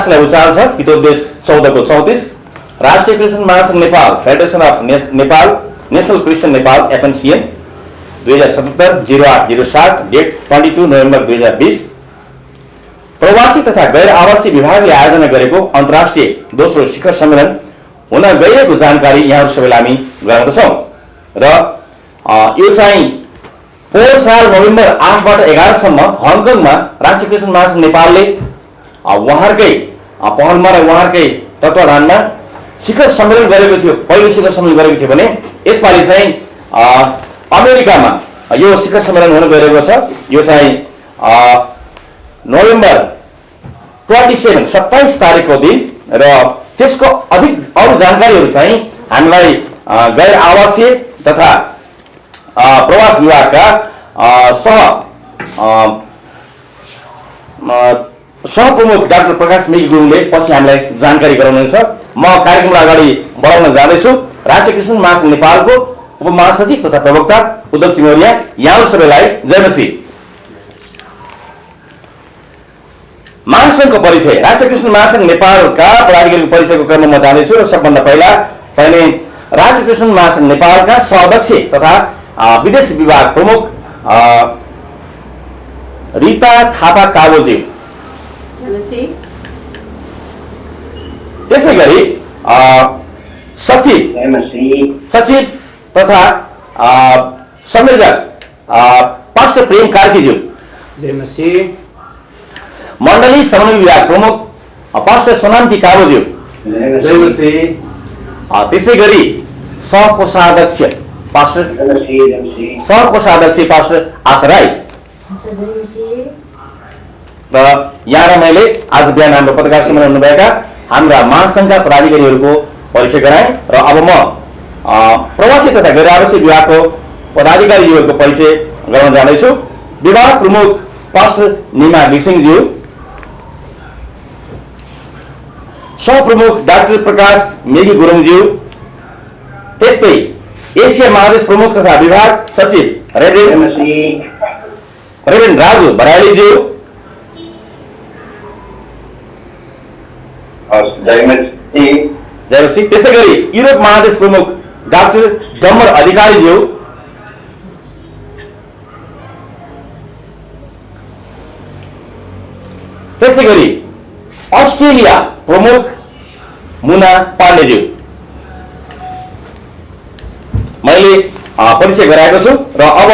राष्ट्रलाई उचाल्छ हितोपदेश 14 को 34 राष्ट्रिय क्रिस्चियन महासंघ Nepal federation of Nepal national Christian Nepal FNCN 2077-08-07 date 22 November 2020 प्रवासी तथा गैर आवासीय विभागले आयोजना गरेको अन्तर्राष्ट्रिय दोस्रो शिखर सम्मेलन हुन गइरहेको जानकारी यहाँहरू सबैलाई हामी गराउँदछौँ र यो चाहिँ पोहोर साल नोभेम्बर 8 बाट 11 सम्म हङकङमा राष्ट्रिय क्रिस्चियन महासंघ नेपालले उहाँहरूकै पहलमा र उहाँहरूकै तत्वाधानमा शिखर सम्मेलन गरेको थियो। पहिलो शिखर सम्मेलन गरेको थियो भने यसपालि चाहिँ अमेरिकामा यो शिखर सम्मेलन हुन गइरहेको छ। यो चाहिँ नोभेम्बर 27 तारिकको दिन र त्यसको अधिक अरू जानकारीहरू चाहिँ हामीलाई गैर आवासीय तथा प्रवास विभागका सहप्रमुख डाक्टर प्रकाश मेगी गुरुङले पछि हामीलाई जानकारी गराउनुहुन्छ। म कार्यक्रमलाई अगाडि बढाउन जाँदैछु। राष्ट्रिय क्रिस्चियन महासंघ नेपालको उपमहासचिव तथा प्रवक्ता उद्धव चिमोरिया, यहाँहरू सबैलाई जय मसी। महासंघको परिचय, राष्ट्रिय क्रिस्चियन महासंघ नेपालका पदाधिकारीको परिचयको क्रममा म जाँदैछु र सबभन्दा पहिला चाहिने राष्ट्रिय क्रिस्चियन महासंघ नेपालका सह-अध्यक्ष तथा विदेश विभाग प्रमुख रिता थापा काबोजी, त्यसै गरी सचिव तथा संयोजक पास्टर प्रेम कार्कीज्यू, मण्डली समन्वय विभाग प्रमुख पास्टर सोनान्ती काबोज्यू, त्यसै गरी सहकोषाध्यक्ष पास्टर आशा राई र यहाँ र मैले आज बिहान हाम्रो पत्रकार सम्मेलन हुनुभएका हाम्रा महासंघका पदाधिकारीहरूको परिचय गराएँ र अब म प्रवासी तथा गैर आवासीय विभागको पदाधिकारीहरूको परिचय गराउन जाँदैछु। विभाग प्रमुख पास्टर निमा घिसिङज्यू, सहप्रमुख डाक्टर प्रकाश मेगी गुरुङज्यू, त्यस्तै एसिया महादेश प्रमुख तथा विभाग सचिव रेभरेन्ड राजु बराइलीज्यू, त्यसै गरी युरोप महादेश प्रमुख डाक्टर डम्बर अधिकारीज्यू, त्यसै गरी अस्ट्रेलिया प्रमुख मुना पाण्डेज्यू मैले परिचय गराएको छु र अब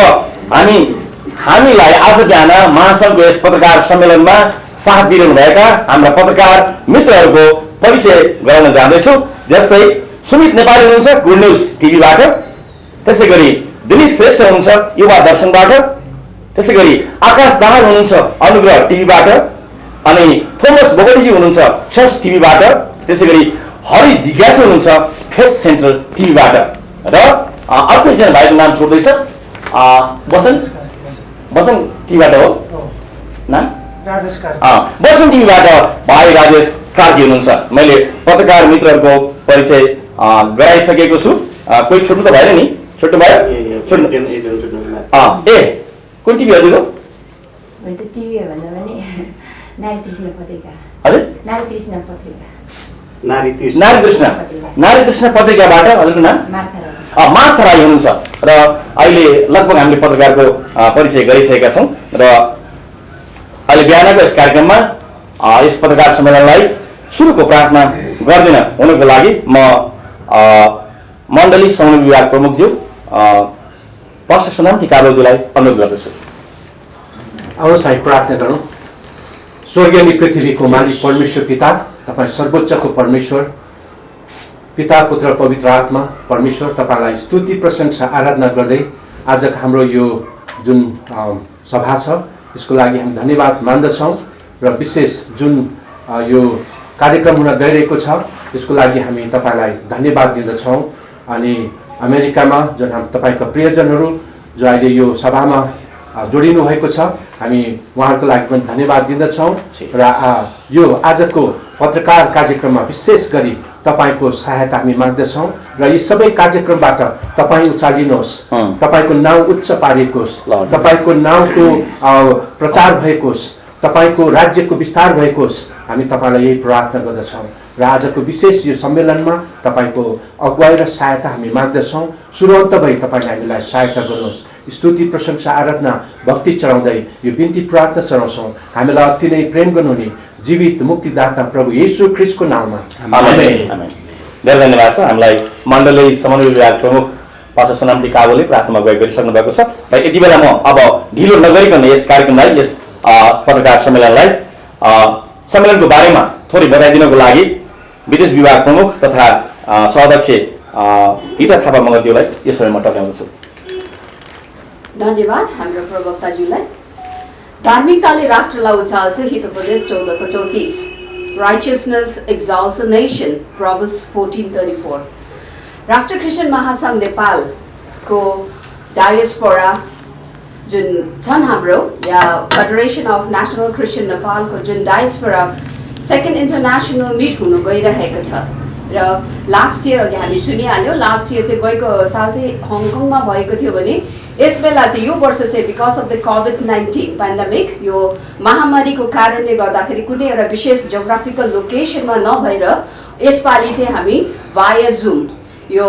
हामीलाई आज बिहान महासंघको यस पत्रकार सम्मेलनमा साथ दिइरहनुभएका हाम्रा पत्रकार मित्रहरूको परिचय गराउन जाँदैछु। जस्तै सुमित नेपाली हुनुहुन्छ गुड न्युज टिभीबाट, त्यसै गरी दिनेश श्रेष्ठ हुनुहुन्छ युवा दर्शनबाट, त्यसै गरी आकाश दाहाल हुनुहुन्छ अनुग्रह टिभीबाट, अनि थोमस बोगटीजी हुनुहुन्छ चर्च टिभीबाट, त्यसै गरी हरि जिज्ञासु हुनुहुन्छ फेथ सेन्ट्रल टिभीबाट र अर्को एकजना भाइको नाम छोड्दैछ वचन टिभीबाट हो नाम वचन टिभीबाट भाइ राजेश कार्की हुनुहुन्छ। मैले पत्रकार मित्रहरूको परिचय गराइसकेको छु। कोही छुट्नु त भएन नि? छुट्नु भयो? ए कुन टिभी हजुरको? नारी कृष्ण पत्रिकाबाट हजुरको नाम मार्था राई हुनुहुन्छ र अहिले लगभग हामीले पत्रकारको परिचय गरिसकेका छौँ र अहिले बिहानको यस कार्यक्रममा यस पत्रकार सम्मेलनलाई सुरुको प्रार्थना गर्दिन हुनको लागि म मण्डली समन्वय विभाग प्रमुखज्यू पास्टर सोनान्ती काबोज्यूलाई अनुरोध गर्दछु। आउनुहोस् हामी प्रार्थना गरौँ। स्वर्गीय अनि पृथ्वीको मालिक परमेश्वर पिता, तपाईँ सर्वोच्चको परमेश्वर, पिता पुत्र पवित्र आत्मा परमेश्वर, तपाईँलाई स्तुति प्रशंसा आराधना गर्दै आजको हाम्रो यो जुन सभा छ यसको लागि हामी धन्यवाद मान्दछौँ र विशेष जुन यो कार्यक्रम हुन गइरहेको छ यसको लागि हामी तपाईँलाई धन्यवाद दिँदछौँ। अनि अमेरिकामा जुन तपाईँका प्रियजनहरू जो अहिले यो सभामा जोडिनु भएको छ हामी उहाँहरूको लागि पनि धन्यवाद दिँदछौँ र यो आजको पत्रकार कार्यक्रममा विशेष गरी तपाईको सहायता हामी माग्दछौँ र यी सबै कार्यक्रमबाट तपाईँ उचालिनुहोस्, तपाईँको नाउँ उच्च पारियोस्, तपाईँको नाउँको प्रचार भएकोस्, तपाईको राज्यको विस्तार भएको होस्, हामी तपाईलाई यही प्रार्थना गर्दछौँ। र आजको विशेष यो सम्मेलनमा तपाईको अगुवाई र सहायता हामी माग्दछौँ। सुरुन्त भई तपाईले हामीलाई सहायता गर्नुहोस्। स्तुति, प्रशंसा, आराधना, भक्ति चढाउँदै यो बिन्ती प्रार्थना चढाउँछौँ हामीलाई अति नै प्रेम गर्नुहुने जीवित मुक्तिदाता प्रभु येशू ख्रीष्टको नाममा, आमेन। आमेन। धेरै धन्यवाद छ। हामीलाई मण्डली समन्वय विभाग प्रमुख पास्टर सोनाम डी काबोले प्रार्थना गरिसक्नु भएको छ। र यति बेला म अब ढिलो नगरिकन यस कार्यक्रमलाई, यस पत्रकार सम्मेलनलाई, सम्मेलनको बारेमा थोरै बताइदिनको लागि विदेश विभाग प्रमुख तथा सभाध्यक्ष हिता थापा मगर्ज्यूलाई यस समयमा टक्राउँदछु। धन्यवाद हाम्रो प्रवक्ताज्यूलाई। धार्मिकताले राष्ट्रलाई उचाल्छ, Hitopadesha 14:34। Righteousness exalts a nation, Proverbs 14:34। राष्ट्र क्रिस्चियन महासंघ नेपालको डायस्पोरा जुन छन् हाम्रो, या फेडरेसन अफ नेसनल क्रिस्चियन नेपालको जुन डायस्पोरा सेकेन्ड इन्टरनेसनल मिट हुनु गइरहेको छ। र लास्ट इयर अघि हामी सुनिहाल्यौँ, लास्ट इयर चाहिँ गएको साल चाहिँ हङकङमा भएको थियो भने यस बेला चाहिँ यो वर्ष चाहिँ because of the COVID-19 pandemic, यो महामारीको कारणले गर्दाखेरि कुनै एउटा विशेष जियोग्राफिकल लोकेसनमा नभएर यसपालि चाहिँ हामी वाया जुम यो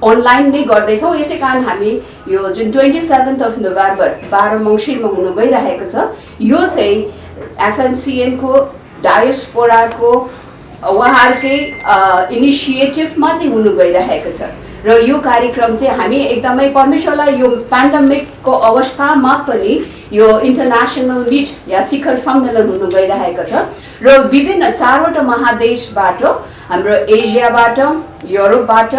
अनलाइन नै गर्दैछौँ। यसै कारण हामी यो जुन 27 नोभेम्बर 12 मङ्सिरमा हुनु गइरहेको छ, यो चाहिँ एफएनसिएन को डायस्पोराको उहाँहरूकै इनिसिएटिभमा चाहिँ हुनु गइरहेको छ। र यो कार्यक्रम चाहिँ हामी एकदमै परमेश्वरलाई यो पेन्डेमिकको अवस्थामा पनि यो इन्टरनेसनल मिट या शिखर सम्मेलन हुनु गइरहेको छ। र विभिन्न 4वटा महादेशबाट, हाम्रो एसियाबाट, युरोपबाट,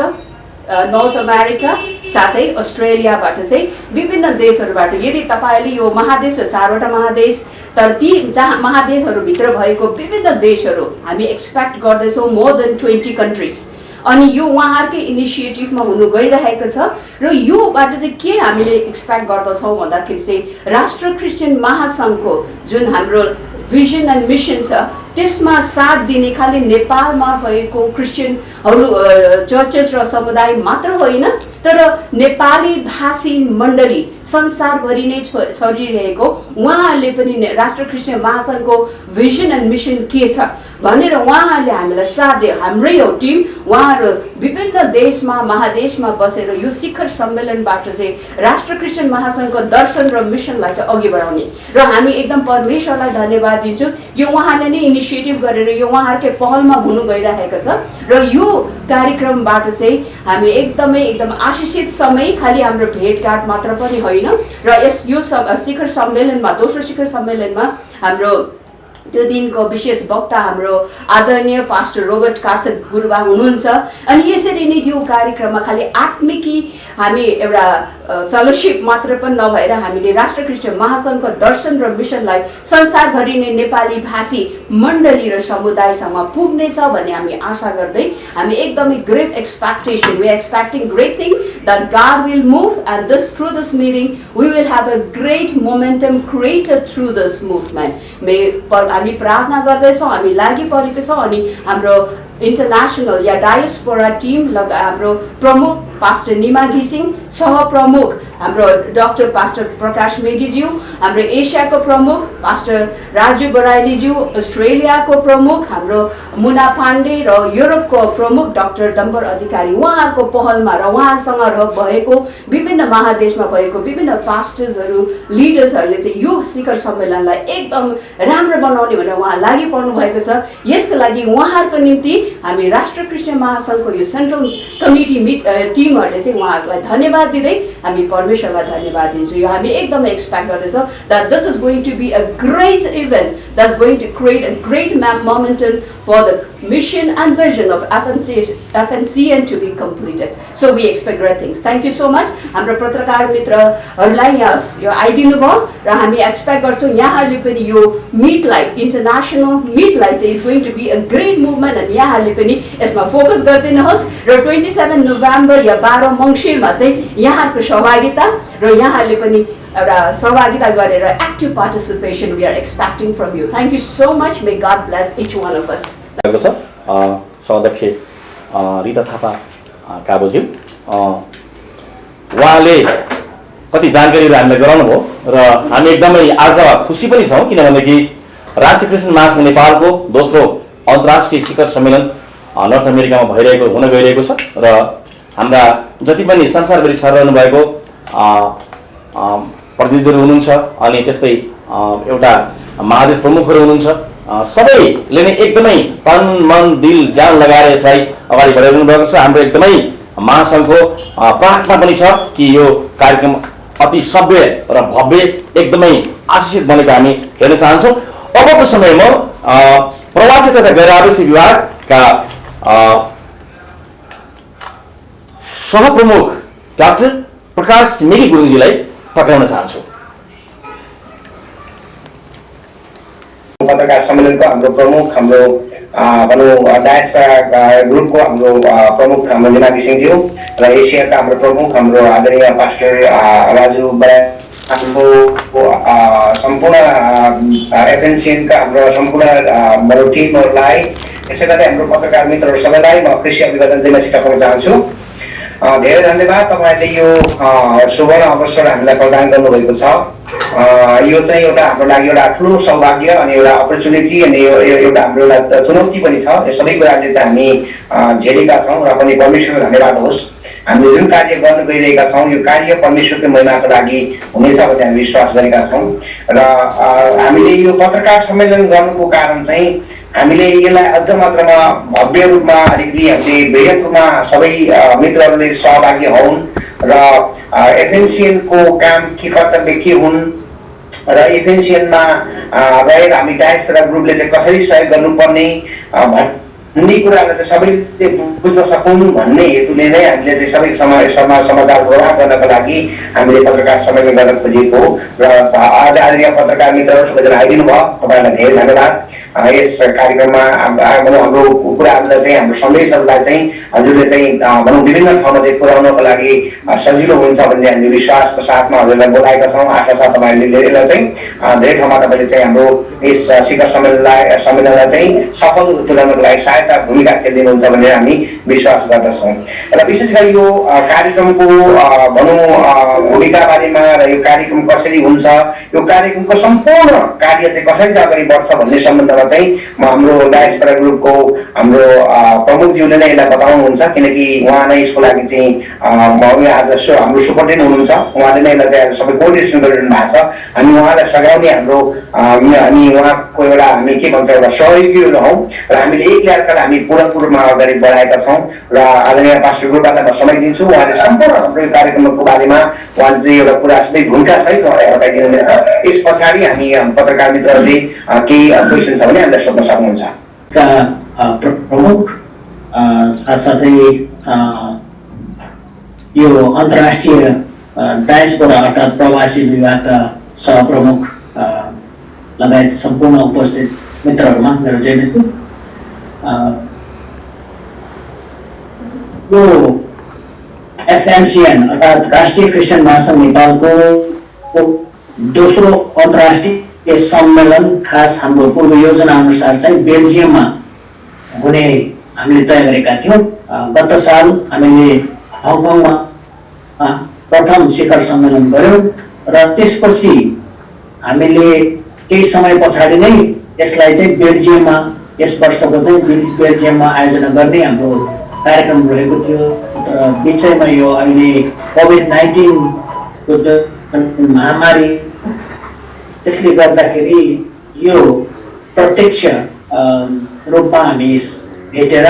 नर्थ अमेरिका साथै अस्ट्रेलियाबाट चाहिँ विभिन्न देशहरूबाट, यदि तपाईँले यो महादेश 4वटा महादेश, तर ती जहाँ महादेशहरूभित्र भएको विभिन्न देशहरू हामी एक्सपेक्ट गर्दैछौँ, मोर देन 20 कन्ट्रिज। अनि यो उहाँहरूकै इनिसिएटिभमा हुनु गइरहेको छ। र योबाट चाहिँ के हामीले एक्सपेक्ट गर्दछौँ भन्दाखेरि चाहिँ राष्ट्र क्रिस्चियन महासङ्घको जुन हाम्रो भिजन एन्ड मिसन छ त्यसमा साथ दिने खालि नेपालमा भएको क्रिस्चियनहरू चर्चेस र समुदाय मात्र होइन, तर नेपाली भाषी मण्डली संसारभरि नै छरिरहेको उहाँहरूले पनि राष्ट्र क्रिस्चियन महासङ्घको भिजन एन्ड मिसन के छ भनेर उहाँहरूले हामीलाई साथ दियो। हाम्रै हो टिम, उहाँहरू विभिन्न देशमा महादेशमा बसेर यो शिखर सम्मेलनबाट चाहिँ राष्ट्र क्रिस्चियन महासङ्घको दर्शन र मिसनलाई चाहिँ अघि बढाउने। र हामी एकदम परमेश्वरलाई धन्यवाद दिन्छौँ, यो उहाँले नै इनिसिएटिभ गरेर यो उहाँहरूकै पहलमा हुनु गइरहेको छ। र यो कार्यक्रमबाट चाहिँ हामी एकदम आशिषित समय, खालि हाम्रो भेटघाट मात्र पनि होइन, र यो शिखर सम्मेलनमा, दोस्रो शिखर सम्मेलनमा हाम्रो त्यो दिनको विशेष वक्ता हाम्रो आदरणीय पास्टर रोबर्ट कार्थर गुरुबा हुनुहुन्छ। अनि यसरी नै त्यो कार्यक्रममा खालि आत्मिकी हामी एउटा फेलोशिप मात्र पनि नभएर हामीले राष्ट्र क्रिस्चियन महासङ्घको दर्शन र मिसनलाई संसारभरि नै नेपाली भाषी मण्डली र समुदायसम्म पुग्नेछ भन्ने हामी आशा गर्दै हामी एकदमै great expectation, we are expecting great thing that God will move, and through this meeting we will have a great momentum created through this movement. हामी प्रार्थना गर्दैछौँ, हामी लागि परेको छौँ। अनि हाम्रो इन्टरनेसनल या डायस्पोरा टिम हाम्रो प्रमुख पास्टर निमा घिसिङ, सहप्रमुख हाम्रो डाक्टर पास्टर प्रकाश मेघीज्यू, हाम्रो एसियाको प्रमुख पास्टर राजु बराइलीज्यू, अस्ट्रेलियाको प्रमुख हाम्रो मुना पाण्डे र युरोपको प्रमुख डाक्टर डम्बर अधिकारी, उहाँहरूको पहलमा र उहाँसँग भएको विभिन्न महादेशमा भएको विभिन्न पास्टर्सहरू, लिडर्सहरूले चाहिँ यो शिखर सम्मेलनलाई एकदम राम्रो बनाउने भनेर उहाँ लागि पर्नु भएको छ। यसको लागि उहाँहरूको निम्ति हामी राष्ट्र क्रिस्चियन महासङ्घको यो सेन्ट्रल कमिटी टिमहरूले चाहिँ उहाँहरूलाई धन्यवाद दिँदै हामी परमेश्वरलाई धन्यवाद दिन्छौँ। यो हामी एकदमै एक्सपेक्ट गर्दैछौँ that this is going to be a great event that's going to create a great momentum for the mission and vision of FNCN to be completed. So we expect great things. Thank you so much. हाम्रो पत्रकार मित्रहरूलाई यो आइदिनु भयो र हामी expect गर्छौँ यहाँहरूले पनि यो मिटलाई, इन्टरनेसनल मिटलाई चाहिँ is going to be a great movement, अनि यहाँहरूले पनि यसमा फोकस गरिदिनुहोस्। र 27 नोभेम्बर या 12 मङ्सिरमा चाहिँ यहाँहरूको सहभागिता र यहाँहरूले पनि एउटा सहभागिता गरेर active participation we are expecting from you. Thank you so much. May God bless each one of us. सभाध्यक्ष रिता थापा काबोज्यू, उहाँले कति जानकारीहरू हामीलाई गराउनु भयो र हामी एकदमै आज खुसी पनि छौँ किनभनेदेखि राष्ट्रिय क्रिस्चियन महासङ्घ नेपालको दोस्रो अन्तर्राष्ट्रिय शिखर सम्मेलन नर्थ अमेरिकामा हुन गइरहेको छ र हाम्रा जति पनि संसारभरि छरिरहनु भएको प्रतिनिधिहरू हुनुहुन्छ अनि त्यस्तै एउटा महादेश प्रमुखहरू हुनुहुन्छ सबैले नै एकदमै तन मन दिल जान लगाएर यसलाई अगाडि बढाइरहनु भएको छ। हाम्रो एकदमै महासङ्घको प्रार्थना पनि छ कि यो कार्यक्रम अति सभ्य र भव्य एकदमै आशिषित बनेको हामी हेर्न चाहन्छौँ। अबको समयमा प्रवासी तथा गैर आवासीय विभागका सहप्रमुख डाक्टर प्रकाश मेगी गुरुङजीलाई पक्राउन चाहन्छु। पत्रकार सम्मेलनको हाम्रो प्रमुख हाम्रो भनौँ डायस्पोरा ग्रुपको हाम्रो प्रमुख हाम्रो निमागी सिंहज्यू र एसियाका हाम्रो प्रमुख हाम्रो आदरणीय पास्टर राजु बराको सम्पूर्ण एफएनसिएनका हाम्रो सम्पूर्ण भनौँ टिमहरूलाई यसै गरी हाम्रो पत्रकार मित्रहरू सबैलाई म कृषि अभिवादन चाहिँ सिकाउन चाहन्छु। धेरै धन्यवाद तपाईहरूले यो सुवर्ण अवसर हामीलाई प्रदान गर्नुभएको छ। यो चाहिँ एउटा हाम्रो लागि एउटा ठुलो सौभाग्य अनि एउटा अपर्च्युनिटी अनि एउटा हाम्रो एउटा चुनौती पनि छ। यो सबै कुराले चाहिँ हामी झेलेका छौँ र पनि परमेश्वरको धन्यवाद होस्। हामीले जुन कार्य गर्न गइरहेका छौँ यो कार्य परमेश्वरको महिमाको लागि हुनेछ भन्ने हामी विश्वास गरेका छौँ र हामीले यो पत्रकार सम्मेलन गर्नुको कारण चाहिँ हामीले यसलाई अझ मात्रामा भव्य रूपमा अलिकति हामीले बृहत रूपमा सबै मित्रहरूले सहभागी हुन् र एफएनसिएनको काम के कर्तव्य के हुन् र एफएनसिएनमा रहेर हामी डायस्पोरा ग्रुपले चाहिँ कसरी सहयोग गर्नुपर्ने भन्ने कुरालाई चाहिँ सबैले बुझ्न सकुन् भन्ने हेतुले नै हामीले चाहिँ सबै समाचार प्रवाह गर्नको लागि हामीले पत्रकार सम्मेलन गर्न खोजेको र आदरणीय पत्रकार मित्रहरू सबैजना आइदिनु भयो। तपाईँहरूलाई धेरै धन्यवाद। यस कार्यक्रममा हाम्रो कुराहरूलाई चाहिँ हाम्रो सन्देशहरूलाई चाहिँ हजुरले चाहिँ भनौँ विभिन्न ठाउँमा चाहिँ पुर्याउनको लागि सजिलो हुन्छ भन्ने हामी विश्वासको साथमा हजुरलाई बोलाएका छौँ। आशा छ तपाईँहरूले यसलाई चाहिँ धेरै ठाउँमा तपाईँले चाहिँ हाम्रो यस शिखर सम्मेलनलाई चाहिँ सफल तुल्याउनको लागि सहायता भूमिका खेलिदिनुहुन्छ भनेर हामी विश्वास गर्दछौँ। र विशेष गरी यो कार्यक्रमको भनौँ भूमिका बारेमा र यो कार्यक्रम कसरी हुन्छ यो कार्यक्रमको सम्पूर्ण कार्य चाहिँ कसरी चाहिँ अगाडि बढ्छ भन्ने सम्बन्धमा चाहिँ म हाम्रो डायस्पोरा ग्रुपको हाम्रो प्रमुखज्यूले नै यसलाई बताउनुहुन्छ किनकि उहाँ नै यसको लागि चाहिँ आज हाम्रो सुपरटेन्डेन्ट हुनुहुन्छ। उहाँले नै यसलाई चाहिँ सबै कोअर्डिनेसन गरिरहनु भएको छ। हामी उहाँलाई सघाउने हाम्रो हामी उहाँको एउटा हामी के भन्छ एउटा सहयोगीहरू हौँ र हामीले एक अर्कालाई हामी पूर्णमा अगाडि बढाएका छौँ र आदरणीय पास्टर ग्रुपलाई म समय दिन्छु। उहाँले सम्पूर्ण हाम्रो यो कार्यक्रमको बारेमा उहाँले चाहिँ एउटा कुरा सबै भूमिका सहित उहाँलाई बताइदिनुहुनेछ। यस पछाडि हामी पत्रकार मित्रहरूले केही क्वेसन छ भने हामीलाई सोध्न सक्नुहुन्छ। प्रमुख साथसाथै यो अन्तर्राष्ट्रिय डायस्पोरा अर्थात् प्रवासी विभागका सहप्रमुख लगायत सम्पूर्ण उपस्थित मित्रहरूमा मेरो जय मित्र। यो एफएनसिएन अर्थात् राष्ट्रिय क्रिस्चियन महासङ्घ नेपालको दोस्रो अन्तर्राष्ट्रिय सम्मेलन खास हाम्रो पूर्व योजना अनुसार चाहिँ बेल्जियममा हुने हामीले तय गरेका थियौँ। गत साल हामीले हङकङमा प्रथम शिखर सम्मेलन गऱ्यौँ र त्यसपछि हामीले केही समय पछाडि नै यसलाई चाहिँ बेल्जियममा यस वर्षको चाहिँ बेल्जियममा आयोजना गर्ने हाम्रो कार्यक्रम रहेको थियो। तर बिचैमा यो अहिले कोभिड-19 को महामारी त्यसले गर्दाखेरि यो प्रत्यक्ष रूपमा हामी भेटेर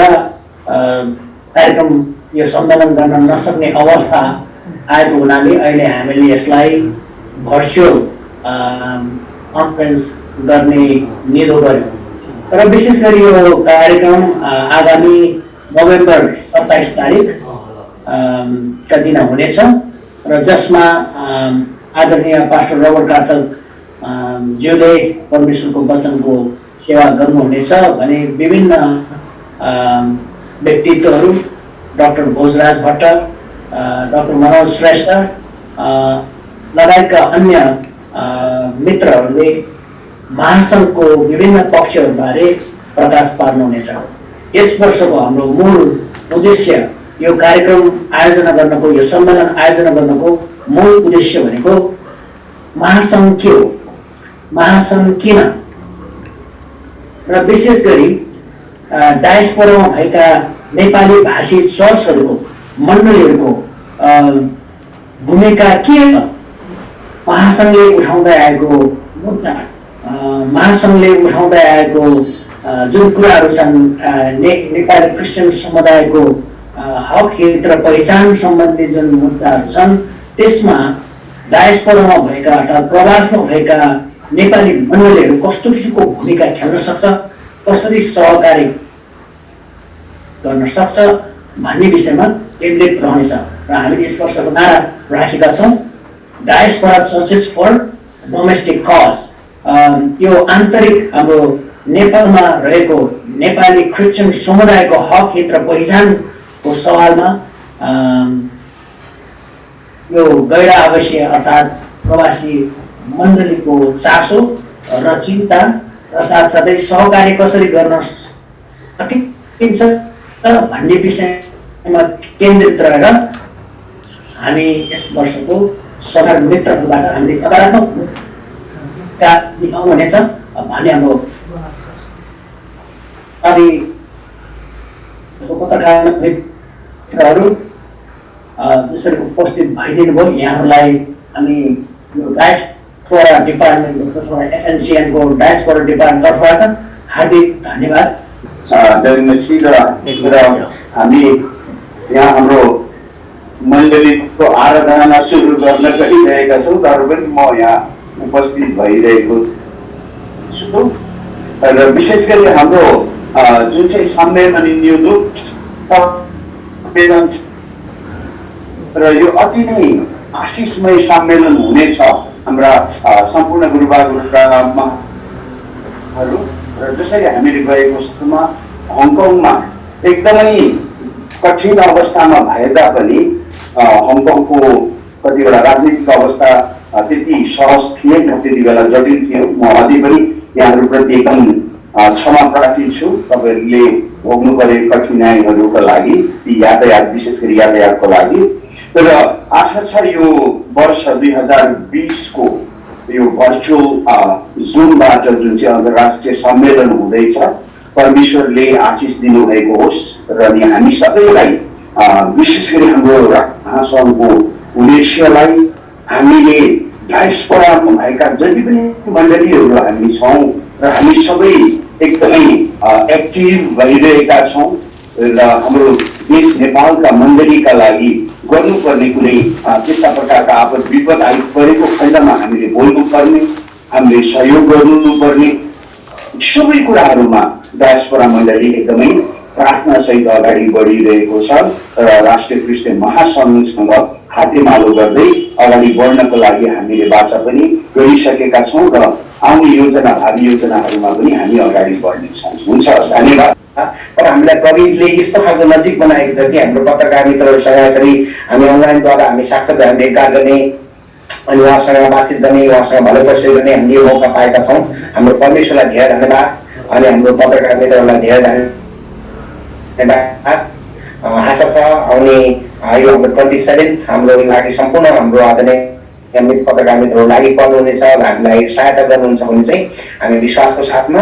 कार्यक्रम यो सम्मेलन गर्न नसक्ने अवस्था आएको हुनाले अहिले हामीले यसलाई भर्चुअल कन्फरेन्स गर्ने निधो गर्यौँ र विशेष गरी यो कार्यक्रम आगामी नोभेम्बर 27 तारिक का दिन हुनेछ र जसमा आदरणीय पास्टर रबर्ट कार्थल ज्यूले परमेश्वरको वचनको सेवा गर्नुहुनेछ भने विभिन्न व्यक्तित्वहरू डाक्टर भोजराज भट्ट, डाक्टर मनोज श्रेष्ठ लगायतका अन्य मित्रहरूले महासङ्घको विभिन्न पक्षहरूबारे प्रकाश पार्नुहुनेछ। यस वर्षको हाम्रो मूल उद्देश्य यो कार्यक्रम आयोजना गर्नको, यो सम्मेलन आयोजना गर्नको मूल उद्देश्य भनेको महासङ्घ के हो, महासङ्घ किन, र विशेष गरी डायस्पोरामा भएका नेपाली भाषी चर्चहरूको मण्डलीहरूको भूमिका के छ, महासङ्घले उठाउँदै आएको मुद्दा, महासङ्घले उठाउँदै आएको जुन कुराहरू छन्, नेपाली क्रिस्चियन समुदायको हक हित र पहिचान सम्बन्धी जुन मुद्दाहरू छन्, त्यसमा डायस्पोरामा भएका अर्थात् प्रवासमा भएका नेपाली मण्डलीहरू कस्तो किसिमको भूमिका खेल्न सक्छ, कसरी सहकारी गर्न सक्छ भन्ने विषयमा केन्द्रित रहनेछ। र हामीले यस वर्षको नारा राखेका छौँ, diaspora churches for domestic cause. यो आन्तरिक हाम्रो नेपालमा रहेको नेपाली क्रिस्चियन समुदायको हक हित र पहिचानको सवालमा यो गैर आवासीय अर्थात् प्रवासी मण्डलीको चासो र चिन्ता र साथसाथै सहकार्य कसरी गर्न सकिन्छ भन्ने विषयमा केन्द्रित रहेर हामी यस वर्षको सहर मित्रहरूबाट हामीले सकारात्मक भूमिका निभाउनु हुनेछ भन्ने हाम्रो पत्रकार मित्रहरू जसरी उपस्थित भइदिनु भयो, यहाँहरूलाई हामी यो डायस्पोरा डिपार्टमेन्ट एफएनसिएनको डायस्पोरा डिपार्टमेन्ट तर्फबाट हार्दिक धन्यवाद। जय मसीह। र हामी यहाँ हाम्रो मण्डलीको आराधना सुरु गर्न गइरहेका छौँ, तर पनि म यहाँ उपस्थित भइरहेको छु। र विशेष गरी हाम्रो जुन चाहिँ सम्मेलन यो र यो अति नै आशिषमय सम्मेलन हुनेछ। हाम्रा सम्पूर्ण गुरुबाहरू र जसरी हामीले गएको समयमा हङकङमा एकदमै कठिन अवस्थामा भए तापनि हङकङको कतिवटा राजनीतिक अवस्था त्यति सहज थिएन, त्यति बेला जटिल थियो। म अझै पनि यहाँहरूप्रति एकदम क्षमा प्रार्थी छु तपाईँहरूले भोग्नु परेको कठिनाइहरूको लागि, यातायात विशेष गरी यातायातको लागि। तर आशा छ यो वर्ष 2020को यो भर्चुअल जुमबाट जुन चाहिँ अन्तर्राष्ट्रिय सम्मेलन हुँदैछ, परमेश्वरले आशिष दिनुभएको होस् र नि हामी सबैलाई विशेष गरी हाम्रो महासङ्घको उद्देश्यलाई हामीले डायस्पोरामा भएका जति पनि मण्डलीहरू हामी छौँ र हामी सबै एकदमै एक्टिभ भइरहेका छौँ र हाम्रो देश नेपालका मण्डलीका लागि गर्नुपर्ने कुनै त्यस्ता प्रकारका आपद विपद आइपरेको खण्डमा हामीले बोल्नुपर्ने, हामीले सहयोग गर्नुपर्ने सबै कुराहरूमा डायस्पोरा मण्डली एकदमै प्रार्थनासहित अगाडि बढिरहेको छ र राष्ट्रिय क्रिस्चियन महासङ्घसँग हातेमालो गर्दै अगाडि बढ्नको लागि हामीले वाचा पनि गरिसकेका छौँ र आउने योजना भावी योजनाहरूमा पनि हामी अगाडि बढ्नेछौँ। हुन्छ, धन्यवाद। तर हामीलाई प्रविधले यस्तो खालको नजिक बनाएको छ कि हाम्रो पत्रकार मित्रहरूसँग यसरी हामी अनलाइनद्वारा हामी साक्षात् भेटघाट गर्ने अनि उहाँसँग बातचित गर्ने, उहाँसँग भलो परिचय गर्ने हामीले यो मौका पाएका छौँ। हाम्रो परमेश्वरलाई धेरै धन्यवाद अनि हाम्रो पत्रकार मित्रहरूलाई धेरै धन्यवाद। आशा छ आउने यो हाम्रो 27 हाम्रो लागि सम्पूर्ण हाम्रो आदरणीय पत्रकार मित्रहरू लागि पर्नुहुनेछ र हामीलाई सहायता गर्नुहुन्छ भने चाहिँ हामी विश्वासको साथमा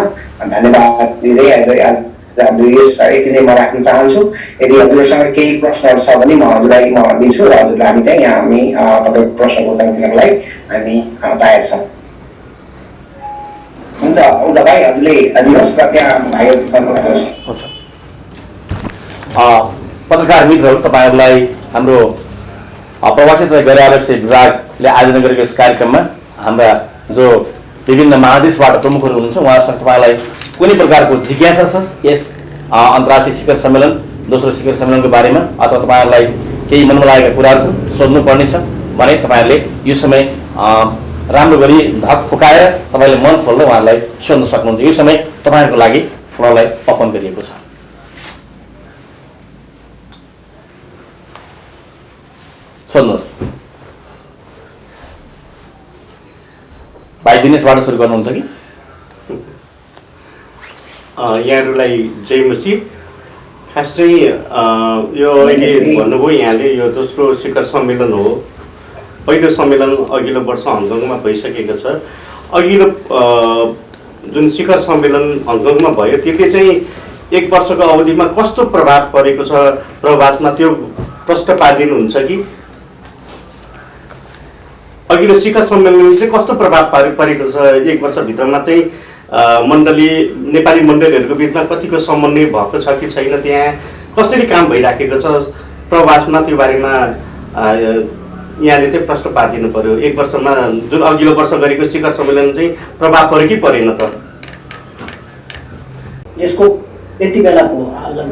धन्यवाद दिँदै आज यति नै म राख्न चाहन्छु। यदि हजुरसँग केही प्रश्नहरू छ भने म हजुरलाई दिन्छु र हजुरलाई हामी चाहिँ यहाँ हामी तपाईँको प्रश्नको उत्तर दिनको लागि हामी तयार छौँ। हुन्छ हुन्छ भाइ, हजुरले दिनुहोस् र त्यहाँ भाइहरू भन्नुहोस्। पत्रकार मित्रहरू, तपाईँहरूलाई हाम्रो प्रवासी तथा गैर आवासीय विभागले आयोजना गरेको यस कार्यक्रममा हाम्रा जो विभिन्न महादेशबाट प्रमुखहरू हुनुहुन्छ उहाँसँग तपाईँलाई कुनै प्रकारको जिज्ञासा छ यस अन्तर्राष्ट्रिय शिखर सम्मेलन, दोस्रो शिखर सम्मेलनको बारेमा अथवा तपाईँहरूलाई केही मनमा लागेका कुराहरू छन् सोध्नुपर्ने छ भने तपाईँहरूले यो समय राम्रो गरी धक फुकाएर तपाईँले मन खोल्दै उहाँहरूलाई सोध्न सक्नुहुन्छ। यो समय तपाईँहरूको लागि फ्लोरलाई ओपन गरिएको छ। सोध्नुहोस्। भाइ दिनेशबाट सुरु गर्नुहुन्छ कि? यहाँहरूलाई जय मसीह। खास चाहिँ यो अहिले भन्नुभयो यहाँले यो दोस्रो शिखर सम्मेलन हो पहिलो सम्मेलन अघिल्लो वर्ष हङकङमा भइसकेको छ। अघिल्लो जुन शिखर सम्मेलन हङकङमा भयो त्यसले चाहिँ 1 वर्षको अवधिमा कस्तो प्रभाव परेको छ प्रवासमा, त्यो प्रश्न पारिदिनुहुन्छ कि? अघिल्लो शिखर सम्मेलनले चाहिँ कस्तो प्रभाव परेको छ 1 वर्षभित्रमा चाहिँ मण्डली नेपाली मण्डलीहरूको बिचमा कतिको समन्वय भएको छ कि छैन, त्यहाँ कसरी काम भइराखेको छ प्रवासमा, त्यो बारेमा यहाँले चाहिँ प्रश्न पारिदिनु पर्यो। 1 वर्षमा जुन अघिल्लो वर्ष गरेको शिखर सम्मेलन चाहिँ प्रभाव पऱ्यो कि परेन त? यसको त्यति बेलाको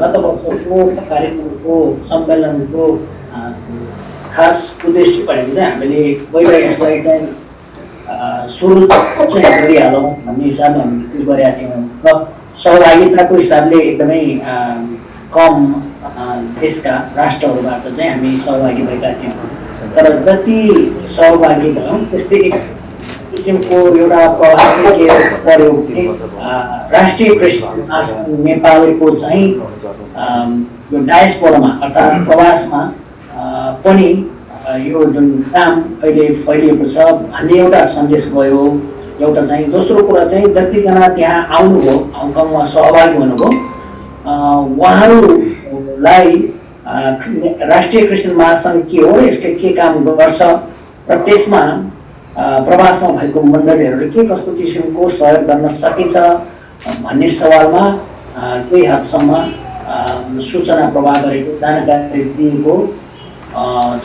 गत वर्षको कार्यक्रमको सम्मेलनको खास उद्देश्य भनेको चाहिँ हामीले पहिला यसलाई चाहिँ सुरु चाहिँ गरिहालौँ भन्ने हिसाबले हामीले गरेका थियौँ र सहभागिताको हिसाबले एकदमै कम देशका राष्ट्रहरूबाट चाहिँ हामी सहभागी भएका थियौँ। तर जति सहभागी भयौँ त्यस्तै एक किसिमको एउटा प्रभाव के पर्यो भने राष्ट्रिय प्रेस नेपालको चाहिँ यो डायस्पोरामा अर्थात् प्रवासमा पनि यो जुन काम अहिले फैलिएको छ भन्ने एउटा सन्देश गयो। एउटा चाहिँ दोस्रो कुरा चाहिँ जतिजना त्यहाँ आउनुभयो हङकङमा सहभागी हुनुभयो उहाँहरूलाई राष्ट्रिय क्रिस्चियन महासङ्घ के हो, यसले के काम गर्छ र त्यसमा प्रवासमा भएको मण्डलीहरूले के कस्तो किसिमको सहयोग गर्न सकिन्छ भन्ने सवालमा केही हदसम्म सूचना प्रवाह गरेको जानकारी दिएको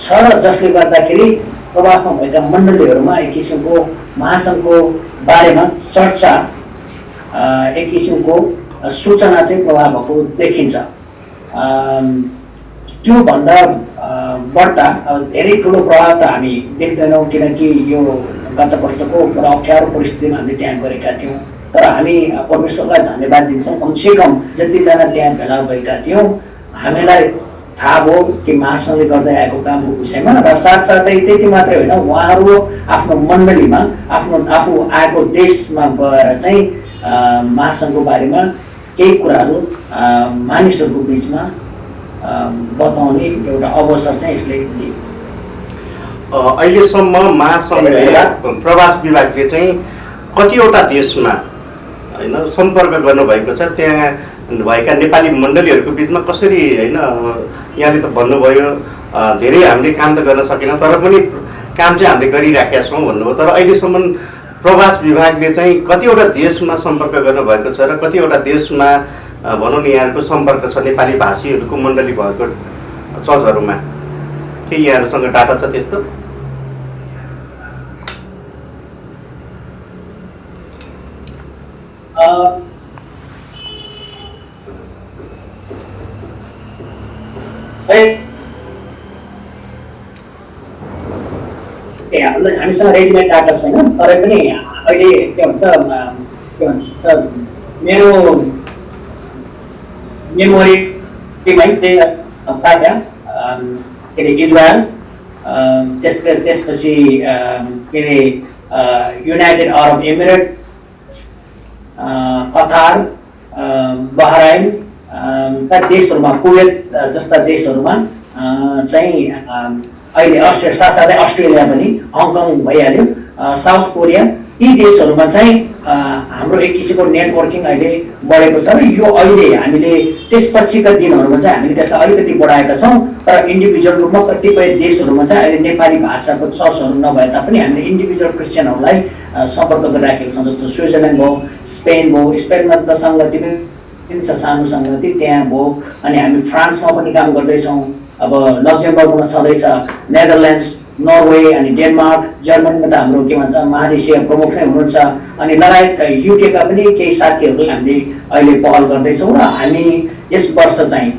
छ र जसले गर्दाखेरि प्रवासमा भएका मण्डलीहरूमा एक किसिमको महासङ्घको बारेमा चर्चा, एक किसिमको सूचना चाहिँ प्रभाव भएको देखिन्छ। त्योभन्दा बढ्ता धेरै ठुलो प्रभाव त हामी देख्दैनौँ किनकि यो गत वर्षको बडा अप्ठ्यारो परिस्थितिमा हामीले त्यहाँ गरेका थियौँ। तर हामी परमेश्वरलाई धन्यवाद दिन्छौँ, कमसेकम जतिजना त्यहाँ भेला भएका थियौँ हामीलाई थाहा भयो कि महासङ्घले गर्दै आएको कामको विषयमा र साथसाथै त्यति मात्रै होइन उहाँहरू आफ्नो मण्डलीमा आफू आएको देशमा गएर चाहिँ महासङ्घको बारेमा केही कुराहरू मानिसहरूको बिचमा बताउने एउटा अवसर चाहिँ यसले दियो। अहिलेसम्म महासङ्घले प्रवास विभागले चाहिँ कतिवटा देशमा होइन सम्पर्क गर्नुभएको छ, त्यहाँ भएका नेपाली मण्डलीहरूको बिचमा कसरी होइन यहाँले त भन्नुभयो धेरै हामीले काम त गर्न सकेनौँ तर पनि काम चाहिँ हामीले गरिराखेका छौँ भन्नुभयो। तर अहिलेसम्म प्रवास विभागले चाहिँ कतिवटा देशमा सम्पर्क गर्नुभएको छ र कतिवटा देशमा भनौँ न यहाँहरूको सम्पर्क छ नेपाली भाषीहरूको मण्डली भएको चर्चहरूमा, के यहाँहरूसँग डाटा छ त्यस्तो? हामीसँग रेडिमेड डाटा छैन तरै पनि अहिले के भन्छ मेरो मेमोरीमै थाहा छ के अरे इजरायल, त्यसपछि के अरे United Arab Emirates, Qatar, Bahrain का देशहरूमा, कुवेत जस्ता देशहरूमा चाहिँ अहिले अस्ट्रेलिया साथसाथै अस्ट्रेलिया पनि, हङकङ भइहाल्यो, साउथ कोरिया, यी देशहरूमा चाहिँ हाम्रो एक किसिमको नेटवर्किङ अहिले बढेको छ र यो अहिले हामीले त्यसपछिका दिनहरूमा चाहिँ हामीले त्यसलाई अलिकति बढाएका छौँ। तर इन्डिभिजुअल रूपमा कतिपय देशहरूमा चाहिँ अहिले नेपाली भाषाको चर्चहरू नभए तापनि हामीले इन्डिभिजुअल क्रिस्चियनहरूलाई सम्पर्क गरिराखेका छौँ। जस्तो स्विजरल्यान्ड भयो, स्पेन भयो, स्पेनमा त सङ्गति पनि छ, सानो सङ्गति त्यहाँ भयो। अनि हामी फ्रान्समा पनि काम गर्दैछौँ, अब लक्जमबर्गमा छँदैछ, नेदरल्यान्ड्स, नर्वे, अनि डेनमार्क, जर्मनीमा त हाम्रो के भन्छ महादेशीय प्रमुख नै हुनुहुन्छ। अनि लगायत युकेका पनि केही साथीहरूलाई हामीले अहिले पहल गर्दैछौँ र हामी यस वर्ष चाहिँ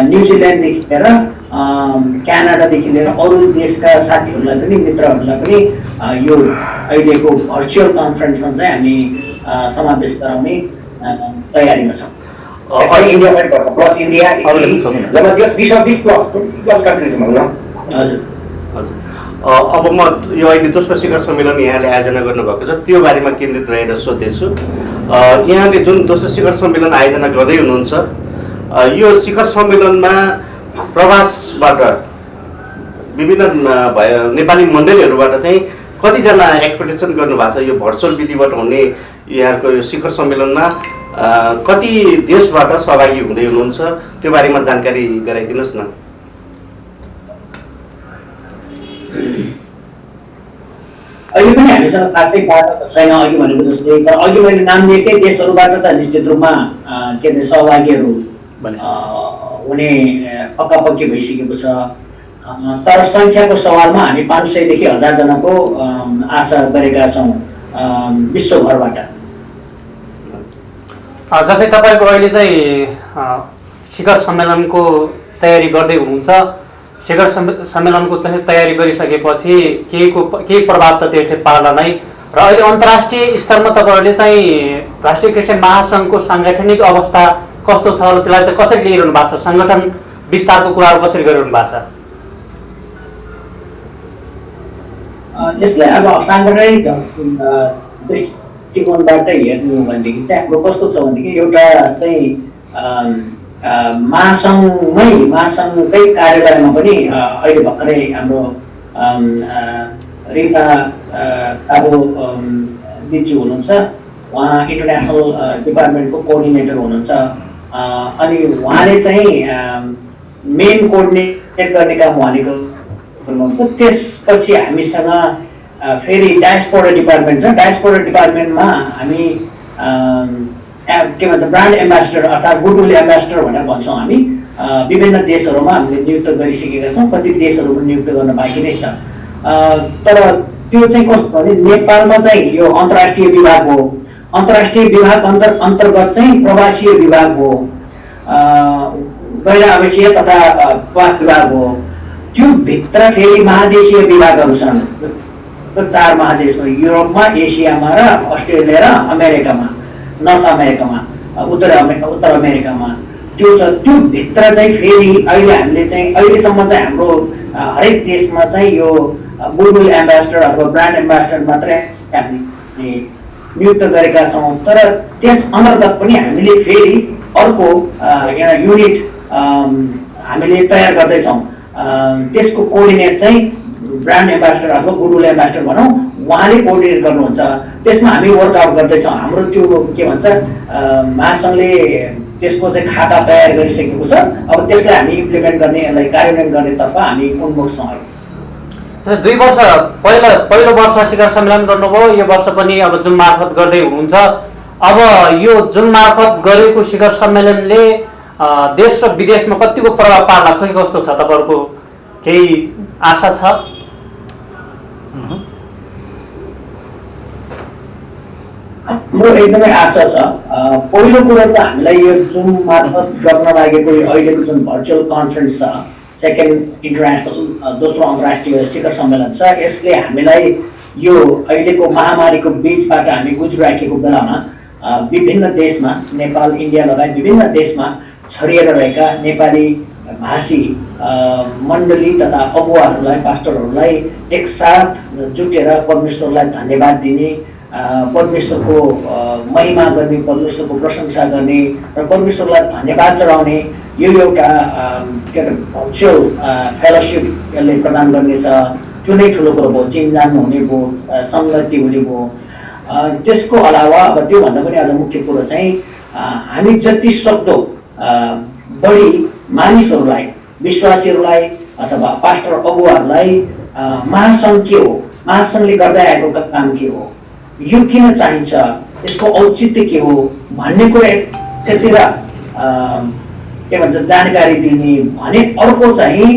न्युजिल्यान्डदेखि लिएर क्यानाडादेखि लिएर अरू देशका साथीहरूलाई पनि, मित्रहरूलाई पनि यो अहिलेको भर्चुअल कन्फरेन्समा चाहिँ हामी समावेश गराउने तयारीमा छौँ। इन्डिया पनि पर्छ, प्लस इन्डिया, जम्मा 20+ कन्ट्रिजमा होला। हजुर। अब म यो अहिले दोस्रो शिखर सम्मेलन यहाँले आयोजना गर्नुभएको छ त्यो बारेमा केन्द्रित रहेर सोध्दैछु। यहाँले जुन दोस्रो शिखर सम्मेलन आयोजना गर्दै हुनुहुन्छ, यो शिखर सम्मेलनमा प्रवासबाट विभिन्न नेपाली मण्डलीहरूबाट चाहिँ कतिजना एक्सपेक्टेसन गर्नुभएको छ यो भर्चुअल विधिबाट हुने यहाँको यो शिखर सम्मेलनमा कति देशबाट सहभागी हुँदै हुनुहुन्छ त्यो बारेमा जानकारी गराइदिनुहोस् न। अहिले पनि हामीसँग खासै डाटा त छैन अघि भनेको जस्तै, तर अघि मैले नाम लिएकै देशहरूबाट त निश्चित रूपमा के अरे सहभागीहरू हुने पक्का-पक्की भइसकेको छ। तर सङ्ख्याको सवालमा हामी 500 देखि 1000 जनाको आशा गरेका छौँ विश्वभरबाट। जस्तै तपाईँको अहिले चाहिँ शिखर सम्मेलनको तयारी गर्दै हुनुहुन्छ, शिखर सम्मेलनको चाहिँ तयारी गरिसकेपछि केही प्रभाव त त्यसले पार्ला नै, र अहिले अन्तर्राष्ट्रिय स्तरमा तपाईँहरूले चाहिँ राष्ट्रिय क्रिस्चियन महासङ्घको साङ्गठनिक अवस्था कस्तो छ र त्यसलाई चाहिँ कसरी लिइरहनु भएको छ, सङ्गठन विस्तारको कुराहरू कसरी गरिरहनु भएको छ? यसलाई अब साङ्गठनिक दृष्टिकोणबाट हेर्नु भनेदेखि चाहिँ हाम्रो कस्तो छ भनेदेखि एउटा चाहिँ महासङ्घकै कार्यालयमा पनि अहिले भर्खरै हाम्रो रिता ताबो लिचु हुनुहुन्छ, उहाँ इन्टरनेसनल डिपार्टमेन्टको कोअर्डिनेटर हुनुहुन्छ, अनि उहाँले चाहिँ मेन कोअर्डिनेट गर्ने काम उहाँले गर्नुभएको। त्यसपछि हामीसँग फेरि डायस्पोरा डिपार्टमेन्ट छ, डायस्पोरा डिपार्टमेन्टमा हामी के भन्छ ब्रान्ड एम्बेसडर अर्थात् गुडविल एम्बेसडर भनेर भन्छौँ हामी। विभिन्न देशहरूमा हामीले नियुक्त गरिसकेका छौँ, कति देशहरू पनि नियुक्त गर्न बाँकी नै छ। तर त्यो चाहिँ कस्तो भने नेपालमा चाहिँ यो अन्तर्राष्ट्रिय विभाग हो, अन्तर्राष्ट्रिय विभाग अन्तर्गत चाहिँ प्रवासीय विभाग हो, गैर आवासीय तथा प्रवास विभाग हो। त्यो भित्र फेरि महादेशीय विभागहरू छन् 4 महादेशमा, युरोपमा, एसियामा र अस्ट्रेलिया र अमेरिकामा, नर्थ अमेरिकामा, उत्तर अमेरिकामा त्यो छ। त्यो भित्र चाहिँ फेरि अहिले हामीले चाहिँ अहिलेसम्म चाहिँ हाम्रो हरेक देशमा चाहिँ यो गुडविल एम्बेसडर अथवा ब्रान्ड एम्बेसडर मात्रै हामीले नियुक्त गरेका छौँ। तर त्यस अन्तर्गत पनि हामीले फेरि अर्को एउटा युनिट हामीले तयार गर्दैछौँ। त्यसको कोअर्डिनेट चाहिँ ब्रान्ड एम्बेसडर अथवा गुडविल एम्बेसडर भनौँ, उहाँले कोअर्डिनेट गर्नुहुन्छ। त्यसमा हामी वर्कआउट गर्दैछौँ। हाम्रो त्यो के भन्छ महासङ्घले त्यसको चाहिँ खाता तयार गरिसकेको छ। अब त्यसलाई हामी इम्प्लिमेन्ट गर्ने, यसलाई कार्यान्वयन गर्नेतर्फ हामी उन्मुख छौँ। 2 वर्ष पहिलो वर्ष शिखर सम्मेलन गर्नुभयो, यो वर्ष पनि अब जुन मार्फत गर्दै हुनुहुन्छ। अब यो जुन मार्फत गरेको शिखर सम्मेलनले देश र विदेशमा कतिको प्रभाव पार्ला, के कस्तो छ, तपाईँहरूको केही आशा छ? हाम्रो एकदमै आशा छ। पहिलो कुरो त हामीलाई यो जुन मार्फत गर्न लागेको अहिलेको जुन भर्चुअल कन्फरेन्स छ, सेकेन्ड इन्टरनेसनल दोस्रो अन्तर्राष्ट्रिय शिखर सम्मेलन छ, यसले हामीलाई यो अहिलेको महामारीको बिचबाट हामी गुज्रिराखेको बेलामा विभिन्न देशमा, नेपाल, इन्डिया लगायत विभिन्न देशमा छरिएर रहेका नेपाली भाषी मण्डली तथा अगुवाहरूलाई, पास्टरहरूलाई एकसाथ जुटेर परमेश्वरलाई धन्यवाद दिने, परमेश्वरको महिमा गर्ने, परमेश्वरको प्रशंसा गर्ने र परमेश्वरलाई धन्यवाद चढाउने यो एउटा के अरे भर्चुअल फेलोसिप यसले प्रदान गर्नेछ। त्यो नै ठुलो कुरो भयो, चिनजान हुने भयो, सङ्गति हुने भयो। त्यसको अलावा अब त्योभन्दा पनि अझ मुख्य कुरो चाहिँ हामी जति सक्दो बढी मानिसहरूलाई, विश्वासीहरूलाई अथवा पास्टर अगुवाहरूलाई महासङ्घ के हो, महासङ्घले गर्दै आएको काम के हो, यो किन चाहिन्छ, यसको औचित्य के हो भन्ने कुरा एकतिर के भन्छ जानकारी दिने भने, अर्को चाहिँ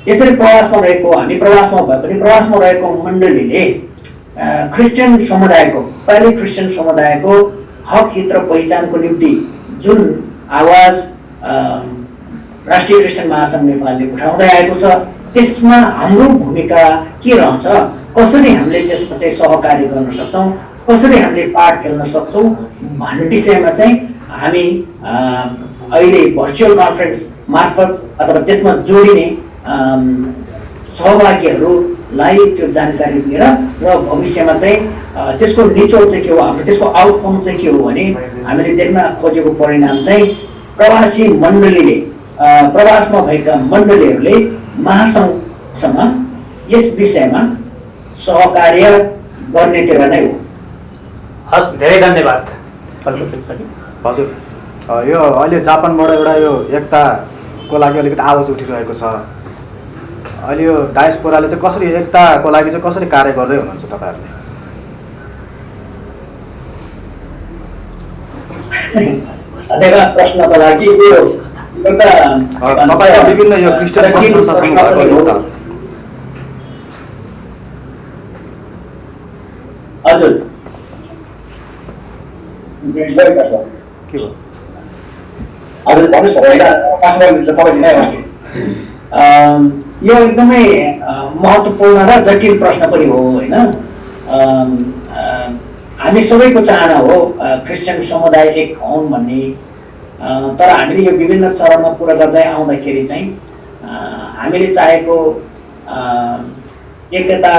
यसरी प्रवासमा रहेको, हामी प्रवासमा भए पनि प्रवासमा रहेको मण्डलीले क्रिस्चियन समुदायको, पहिले क्रिस्चियन समुदायको हक हित र पहिचानको निम्ति जुन आवाज राष्ट्रिय क्रिस्चियन महासङ्घ नेपालले उठाउँदै आएको छ, त्यसमा हाम्रो भूमिका के रहन्छ, कसरी हामीले त्यसमा चाहिँ सहकार्य गर्न सक्छौँ, कसरी हामीले पार्ट खेल्न सक्छौँ भन्ने विषयमा चाहिँ हामी अहिले भर्चुअल कन्फरेन्स मार्फत अथवा त्यसमा जोडिने सहभागीहरूलाई त्यो जानकारी दिएर र भविष्यमा चाहिँ त्यसको निचोड चाहिँ के हो, हाम्रो त्यसको आउटकम चाहिँ के हो भने हामीले देख्न खोजेको परिणाम चाहिँ प्रवासी मण्डलीले, प्रवासमा भएका मण्डलीहरूले महासङ्घसँग यस विषयमा सहकार्य गर्नेतिर नै हो। हस्, धेरै धन्यवाद। हजुर, यो अहिले जापानबाट एउटा यो एकताको लागि अलिकति आवाज उठिरहेको छ। अहिले यो डायस्पोराले चाहिँ कसरी एकताको लागि चाहिँ कसरी कार्य गर्दै हुनुहुन्छ तपाईँहरूले? धन्यवाद प्रश्नको लागि। तपाईँको विभिन्न यो क्रिस्चियन संस्थासँग भएको एउटा हजुर के भयो? हजुर भन्नुहोस् न, तपाईँले नै यो एकदमै महत्त्वपूर्ण र जटिल प्रश्न पनि हो होइन। हामी सबैको चाहना हो क्रिस्चियन समुदाय एक हौँ भन्ने, तर हामीले यो विभिन्न चरणमा पुरा गर्दै आउँदाखेरि चाहिँ हामीले चाहेको एकता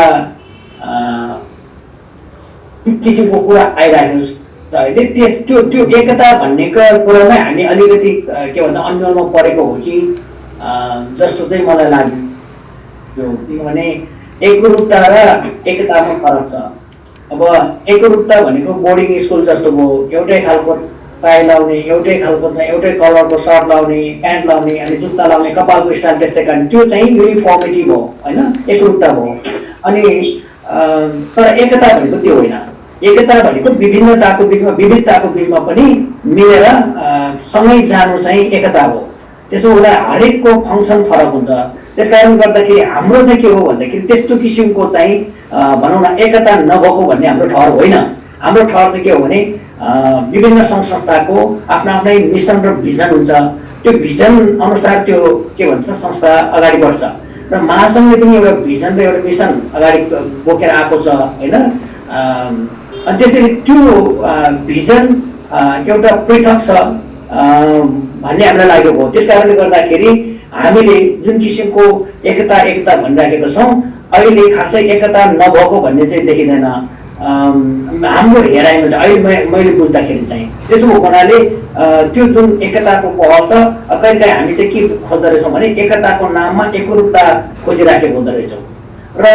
किसिमको कुरा आइरहेको छ अहिले। त्यो एकता भन्नेको कुरामै हामी अलिकति के भन्छ अन्यलमा परेको हो कि जस्तो चाहिँ मलाई लाग्यो। किनभने एकरूपता र एकतामा फरक छ। अब एकरूपता भनेको बोर्डिङ स्कुल जस्तो भयो, एउटै खालको टाई लाउने, एउटै खालको चाहिँ एउटै कलरको सर्ट लाउने, प्यान्ट लाउने, अनि जुत्ता लाउने, कपालको स्टाइल त्यस्तै गर्ने, त्यो चाहिँ युनिफर्मिटी भयो होइन, एकरूपता भयो। अनि तर एकता भनेको त्यो होइन। एकता भनेको विभिन्नताको बिचमा विविधताको बिचमा पनि मिलेर सँगै जानु चाहिँ एकता हो। त्यसो हुँदा हरेकको फङ्सन फरक हुन्छ। त्यसकारण गर्दाखेरि हाम्रो चाहिँ के हो भन्दाखेरि त्यस्तो किसिमको चाहिँ भनौँ न एकता नभएको भन्ने हाम्रो ठहर होइन। हाम्रो ठहर चाहिँ के हो भने विभिन्न सङ्घ संस्थाको आफ्ना आफ्नै मिसन र भिजन हुन्छ। त्यो भिजन अनुसार त्यो के भन्छ संस्था अगाडि बढ्छ र महासङ्घले पनि एउटा भिजन र एउटा मिसन अगाडि बोकेर आएको छ होइन। अनि त्यसरी त्यो भिजन एउटा पृथक छ भन्ने हामीलाई लागेको हो। त्यस कारणले गर्दाखेरि हामीले जुन किसिमको एकता भनिराखेको छौँ अहिले खासै एकता नभएको भन्ने चाहिँ देखिँदैन हाम्रो हेराइमा चाहिँ अहिले मैले बुझ्दाखेरि चाहिँ। त्यसो भएको हुनाले त्यो जुन एकताको पहल छ कहिले हामी चाहिँ के खोज्दो रहेछौँ भने एकताको नाममा एकरूपता खोजिराखेको हुँदो रहेछौँ र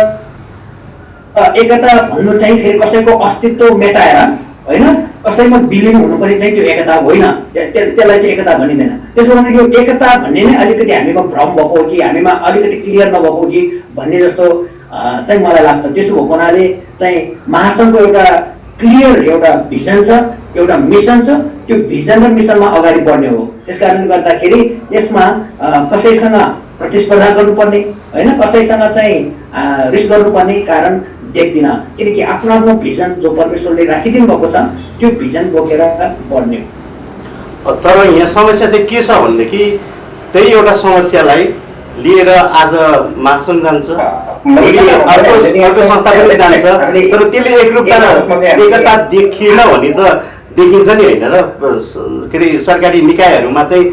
एकता भन्नु चाहिँ फेरि कसैको अस्तित्व मेटाएर होइन, कसैमा विलिन हुनुपर्ने चाहिँ त्यो एकता होइन। त्यसलाई चाहिँ एकता भनिँदैन। त्यसो भने यो एकता भन्ने नै अलिकति हामीमा भ्रम भएको हो कि हामीमा अलिकति क्लियर नभएको कि भन्ने जस्तो चाहिँ मलाई लाग्छ। त्यसो भएको हुनाले चाहिँ महासङ्घको एउटा क्लियर एउटा भिजन छ, एउटा मिसन छ। त्यो भिजन र मिसनमा अगाडि बढ्ने हो। त्यस कारणले गर्दाखेरि यसमा कसैसँग प्रतिस्पर्धा गर्नुपर्ने होइन, कसैसँग चाहिँ रिस गर्नुपर्ने कारण देख्दिनँ। किनकि आफ्नो आफ्नो भिजन जो परमेश्वरले राखिदिनु भएको छ त्यो भिजन बोकेर बढ्ने हो। तर यहाँ समस्या चाहिँ के छ भनेदेखि त्यही एउटा समस्यालाई लिएर आज महासङ्घ जान्छ, अर्को संस्था पनि जान्छ, तर त्यसले एकरूपता एकता देखिएन भने त देखिन्छ नि होइन र के अरे सरकारी निकायहरूमा चाहिँ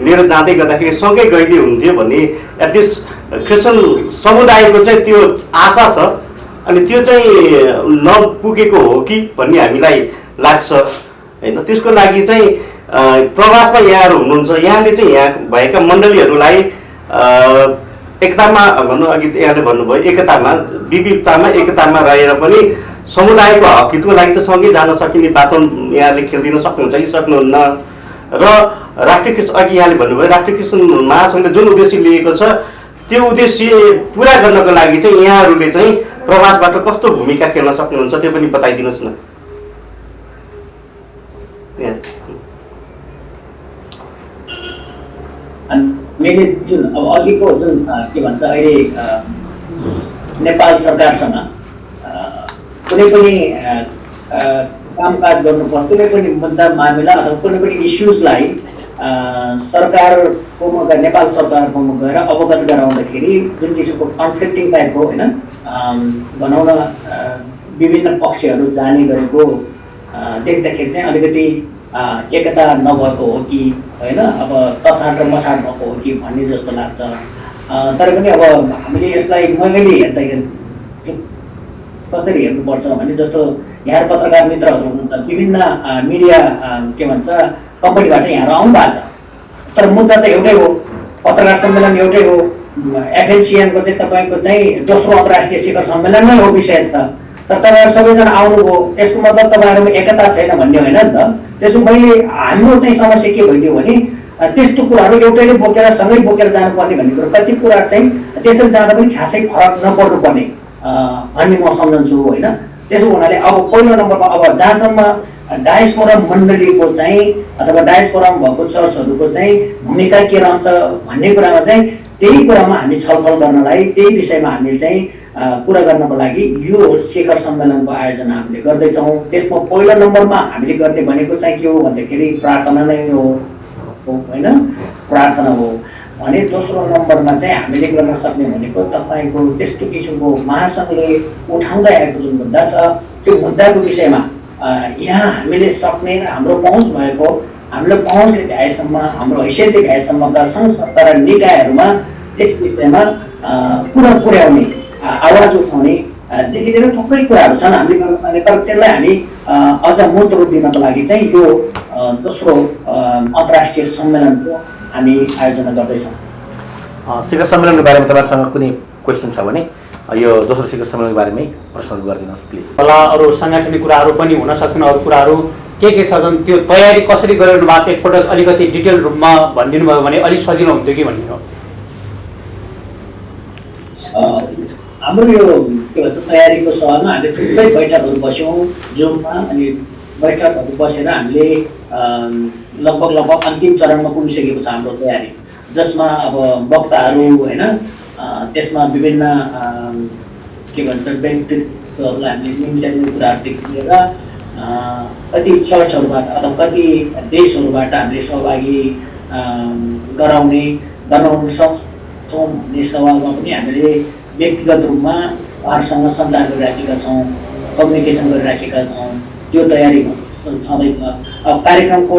लिएर जाँदै गर्दाखेरि सँगै गइदिए हुन्थ्यो भन्ने एटलिस्ट क्रिस्चियन समुदायको चाहिँ त्यो आशा छ। अनि त्यो चाहिँ नपुगेको हो कि भन्ने हामीलाई लाग्छ होइन। त्यसको लागि चाहिँ प्रवासमा यहाँहरू हुनुहुन्छ, यहाँले चाहिँ यहाँ भएका मण्डलीहरूलाई एकतामा भन्नु अघि यहाँले भन्नुभयो एकतामा विविधतामा एकतामा रहेर पनि समुदायको हक हितको लागि त सँगै जान सकिने बाटो यहाँले खेलिदिन सक्नुहुन्छ कि सक्नुहुन्न। र राष्ट्रिय क्रिस्चियन अघि यहाँले भन्नुभयो राष्ट्रिय क्रिस्चियन महासङ्घले जुन उद्देश्य लिएको छ त्यो उद्देश्य पुरा गर्नको लागि चाहिँ यहाँहरूले चाहिँ प्रवासबाट कस्तो भूमिका खेल्न सक्नुहुन्छ त्यो पनि बताइदिनुहोस् न। मैले जुन अब अघिको जुन के भन्छ अहिले नेपाल सरकारसँग कुनै पनि कामकाज गर्नुपर्छ, कुनै पनि मुद्दा मामिला अथवा कुनै पनि इस्युजलाई सरकारकोमा गएर नेपाल सरकारकोमा गएर अवगत गराउँदाखेरि जुन किसिमको कन्फ्लिक्टिङ टाइपको होइन भनौँ न विभिन्न पक्षहरू जाने गरेको देख्दाखेरि चाहिँ अलिकति एकता नभएको हो कि होइन, अब तछाड र मछाड भएको हो कि भन्ने जस्तो लाग्छ। तर पनि अब हामीले यसलाई मैले हेर्दाखेरि कसरी हेर्नुपर्छ भने जस्तो यहाँ पत्रकार मित्रहरू हुनुहुन्छ, विभिन्न मिडिया के भन्छ कम्पनीबाट यहाँहरू आउनु भएको छ, तर मुद्दा त एउटै हो, पत्रकार सम्मेलन एउटै हो एफएनसिएनको चाहिँ तपाईँको चाहिँ दोस्रो अन्तर्राष्ट्रिय शिखर सम्मेलन नै हो विषय त। तर तपाईँहरू सबैजना आउनुभयो, यसको मतलब तपाईँहरूमा एकता छैन भन्ने होइन नि त। त्यसो मैले हाम्रो चाहिँ समस्या के भइदियो भने त्यस्तो कुराहरू एउटैले बोकेर सँगै बोकेर जानुपर्ने भन्ने कुरो, कति कुरा चाहिँ त्यसरी जाँदा पनि खासै फरक नपर्नुपर्ने भन्ने म सम्झन्छु होइन। त्यसो हुनाले अब पहिलो नम्बरमा अब जहाँसम्म डायस्पोरा मण्डलीको चाहिँ अथवा डायस्पोरामा भएको चर्चहरूको चाहिँ भूमिका के रहन्छ भन्ने कुरामा चाहिँ त्यही कुरामा हामी छलफल गर्नलाई, त्यही विषयमा हामीले चाहिँ कुरा गर्नको लागि यो शिखर सम्मेलनको आयोजना हामीले गर्दैछौँ। त्यसमा पहिलो नम्बरमा हामीले गर्ने भनेको चाहिँ के हो भन्दाखेरि प्रार्थना नै हो होइन, प्रार्थना हो भने दोस्रो नम्बरमा चाहिँ हामीले गर्न सक्ने भनेको तपाईँको त्यस्तो किसिमको महासङ्घले उठाउँदै आएको जुन मुद्दा छ त्यो मुद्दाको विषयमा यहाँ हामीले सक्ने हाम्रो पहुँच भएको, हाम्रो पहुँचले भ्याएसम्म, हाम्रो हैसियतले भ्याएसम्मका सङ्घ संस्था र निकायहरूमा त्यस विषयमा कुरा पुर्याउने, आवाज उठाउने देखि लिएर थुप्रै कुराहरू छन् हामीले गर्न सक्ने। तर त्यसलाई हामी अझ मूर्त रूप दिनको लागि चाहिँ यो दोस्रो अन्तर्राष्ट्रिय सम्मेलनको हामी आयोजना गर्दैछौँ। शिखर सम्मेलनको बारेमा तपाईँसँग कुनै क्वेसन छ भने यो दोस्रो शिखर सम्मेलनको बारेमै प्रश्नहरू गरिदिनुहोस् प्लिज। होला अरू साङ्गठनिक कुराहरू पनि हुन सक्छन्, अरू कुराहरू के छ जुन त्यो तयारी कसरी गरिरहनु भएको छ एकपल्ट अलिकति डिटेल रूपमा भनिदिनु भयो भने अलिक सजिलो हुन्थ्यो कि भन्ने हो। हाम्रो यो के भन्छ तयारीको सभामा हामीले थुप्रै बैठकहरू बस्यौँ जुममा, अनि बैठकहरू बसेर हामीले लगभग अन्तिम चरणमा पुगिसकेको छ हाम्रो तयारी, जसमा अब वक्ताहरू होइन, त्यसमा विभिन्न के भन्छ व्यक्तित्वहरूलाई हामीले निम्त्याउने कुराहरूदेखि लिएर कति चर्चहरूबाट अथवा कति देशहरूबाट हामीले सहभागी गराउन सक्छौँ भन्ने सवालमा पनि हामीले व्यक्तिगत रूपमा उहाँहरूसँग सञ्चार गरिराखेका छौँ, कम्युनिकेसन गरिराखेका छौँ। त्यो तयारी छँदैछ। अब कार्यक्रमको